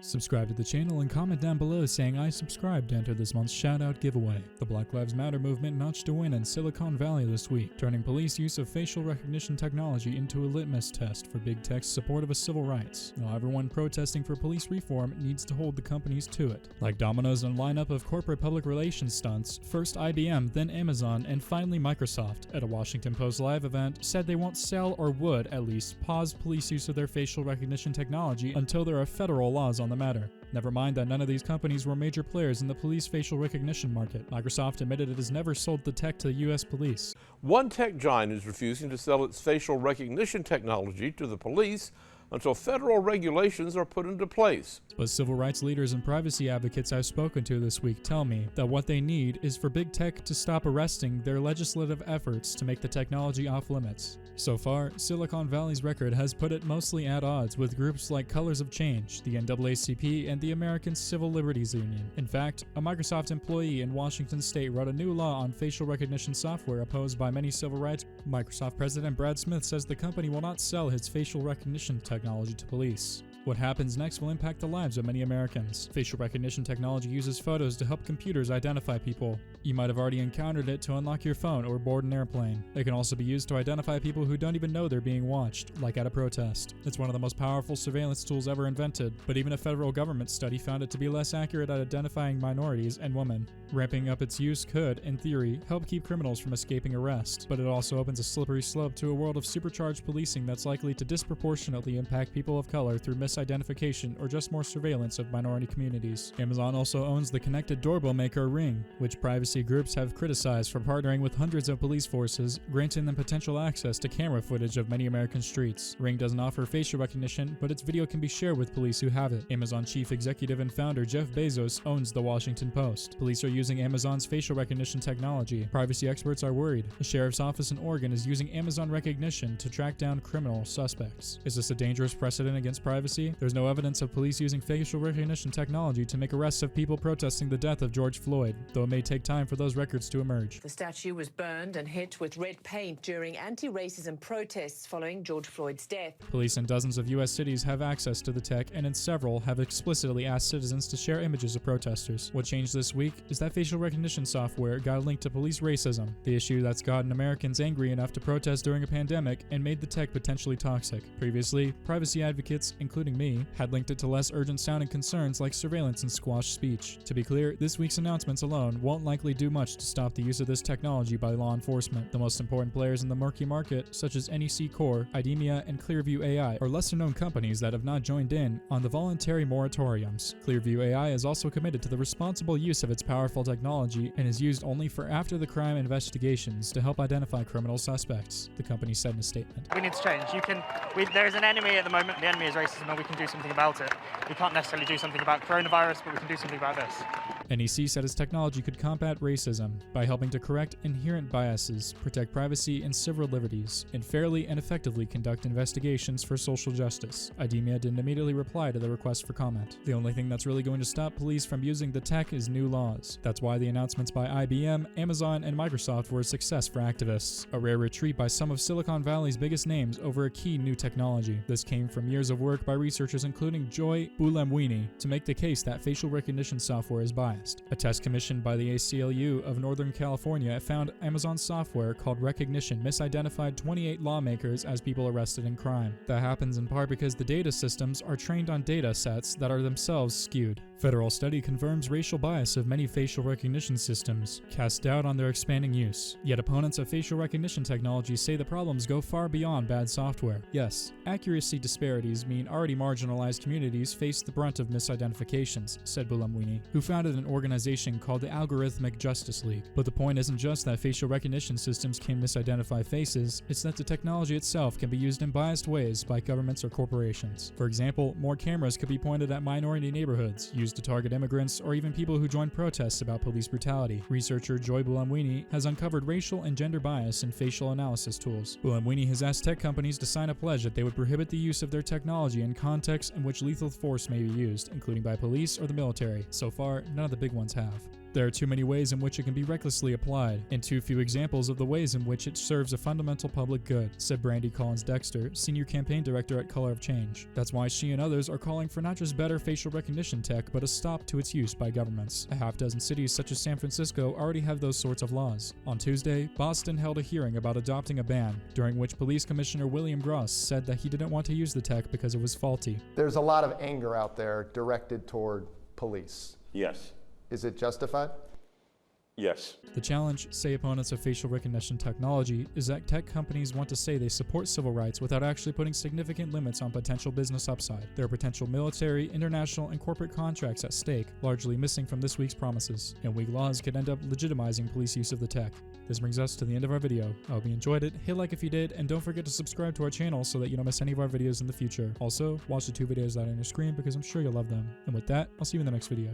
Subscribe to the channel and comment down below saying I subscribed to enter this month's shoutout giveaway. The Black Lives Matter movement notched a win in Silicon Valley this week, turning police use of facial recognition technology into a litmus test for big tech's support of civil rights. Now everyone protesting for police reform needs to hold the companies to it. Like dominoes in a lineup of corporate public relations stunts, first IBM, then Amazon, and finally Microsoft, at a Washington Post Live event, said they won't sell or would, at least, pause police use of their facial recognition technology until there are federal laws on the matter. Never mind that none of these companies were major players in the police facial recognition market. Microsoft admitted it has never sold the tech to the U.S. police. One tech giant is refusing to sell its facial recognition technology to the police until federal regulations are put into place. But civil rights leaders and privacy advocates I've spoken to this week tell me that what they need is for big tech to stop arresting their legislative efforts to make the technology off limits. So far, Silicon Valley's record has put it mostly at odds with groups like Colors of Change, the NAACP, and the American Civil Liberties Union. In fact, a Microsoft employee in Washington state wrote a new law on facial recognition software opposed by many civil rights. Microsoft President Brad Smith says the company will not sell its facial recognition technology to police. What happens next will impact the lives of many Americans. Facial recognition technology uses photos to help computers identify people. You might have already encountered it to unlock your phone or board an airplane. It can also be used to identify people who don't even know they're being watched, like at a protest. It's one of the most powerful surveillance tools ever invented, but even a federal government study found it to be less accurate at identifying minorities and women. Ramping up its use could, in theory, help keep criminals from escaping arrest, but it also opens a slippery slope to a world of supercharged policing that's likely to disproportionately impact people of color through misidentification or just more surveillance of minority communities. Amazon also owns the connected doorbell maker Ring, which privacy groups have criticized for partnering with hundreds of police forces, granting them potential access to camera footage of many American streets. Ring doesn't offer facial recognition, but its video can be shared with police who have it. Amazon chief executive and founder Jeff Bezos owns the Washington Post. Police are using Amazon's facial recognition technology. Privacy experts are worried. A sheriff's office in Oregon is using Amazon recognition to track down criminal suspects. Is this a dangerous precedent against privacy? There's no evidence of police using facial recognition technology to make arrests of people protesting the death of George Floyd, though it may take time for those records to emerge. The statue was burned and hit with red paint during anti-racism protests following George Floyd's death. Police in dozens of U.S. cities have access to the tech, and in several have explicitly asked citizens to share images of protesters. What changed this week is that facial recognition software got a link to police racism, the issue that's gotten Americans angry enough to protest during a pandemic and made the tech potentially toxic. Previously, privacy advocates, including me, had linked it to less urgent sounding concerns like surveillance and squashed speech. To be clear, this week's announcements alone won't likely do much to stop the use of this technology by law enforcement. The most important players in the murky market, such as NEC Core, IDEMIA, and Clearview AI, are lesser-known companies that have not joined in on the voluntary moratoriums. Clearview AI is also committed to the responsible use of its powerful technology and is used only for after-the-crime investigations to help identify criminal suspects, the company said in a statement. We need to change. There is an enemy at the moment. The enemy is racism, and we can do something about it. We can't necessarily do something about coronavirus, but we can do something about this. NEC said its technology could combat racism by helping to correct inherent biases, protect privacy and civil liberties, and fairly and effectively conduct investigations for social justice. IDEMIA didn't immediately reply to the request for comment. The only thing that's really going to stop police from using the tech is new laws. That's why the announcements by IBM, Amazon, and Microsoft were a success for activists, a rare retreat by some of Silicon Valley's biggest names over a key new technology. This came from years of work by researchers including Joy Buolamwini to make the case that facial recognition software is biased. A test commissioned by the ACLU of Northern California found Amazon software called Rekognition misidentified 28 lawmakers as people arrested in crime. That happens in part because the data systems are trained on data sets that are themselves skewed. Federal study confirms racial bias of many facial recognition systems, cast doubt on their expanding use. Yet opponents of facial recognition technology say the problems go far beyond bad software. Yes, accuracy disparities mean already marginalized communities face the brunt of misidentifications, said Buolamwini, who founded an organization called the Algorithmic Justice League. But the point isn't just that facial recognition systems can misidentify faces, it's that the technology itself can be used in biased ways by governments or corporations. For example, more cameras could be pointed at minority neighborhoods, used to target immigrants or even people who join protests about police brutality. Researcher Joy Buolamwini has uncovered racial and gender bias in facial analysis tools. Buolamwini has asked tech companies to sign a pledge that they would prohibit the use of their technology in contexts in which lethal force may be used, including by police or the military. So far, none of the big ones have. There are too many ways in which it can be recklessly applied, and too few examples of the ways in which it serves a fundamental public good, said Brandy Collins-Dexter, Senior Campaign Director at Color of Change. That's why she and others are calling for not just better facial recognition tech, but a stop to its use by governments. A half-dozen cities such as San Francisco already have those sorts of laws. On Tuesday, Boston held a hearing about adopting a ban, during which Police Commissioner William Gross said that he didn't want to use the tech because it was faulty. There's a lot of anger out there directed toward police. Yes. Is it justified? Yes. The challenge, say opponents of facial recognition technology, is that tech companies want to say they support civil rights without actually putting significant limits on potential business upside. There are potential military, international, and corporate contracts at stake, largely missing from this week's promises, and weak laws could end up legitimizing police use of the tech. This brings us to the end of our video. I hope you enjoyed it, hit like if you did, and don't forget to subscribe to our channel so that you don't miss any of our videos in the future. Also, watch the 2 videos that are on your screen because I'm sure you'll love them. And with that, I'll see you in the next video.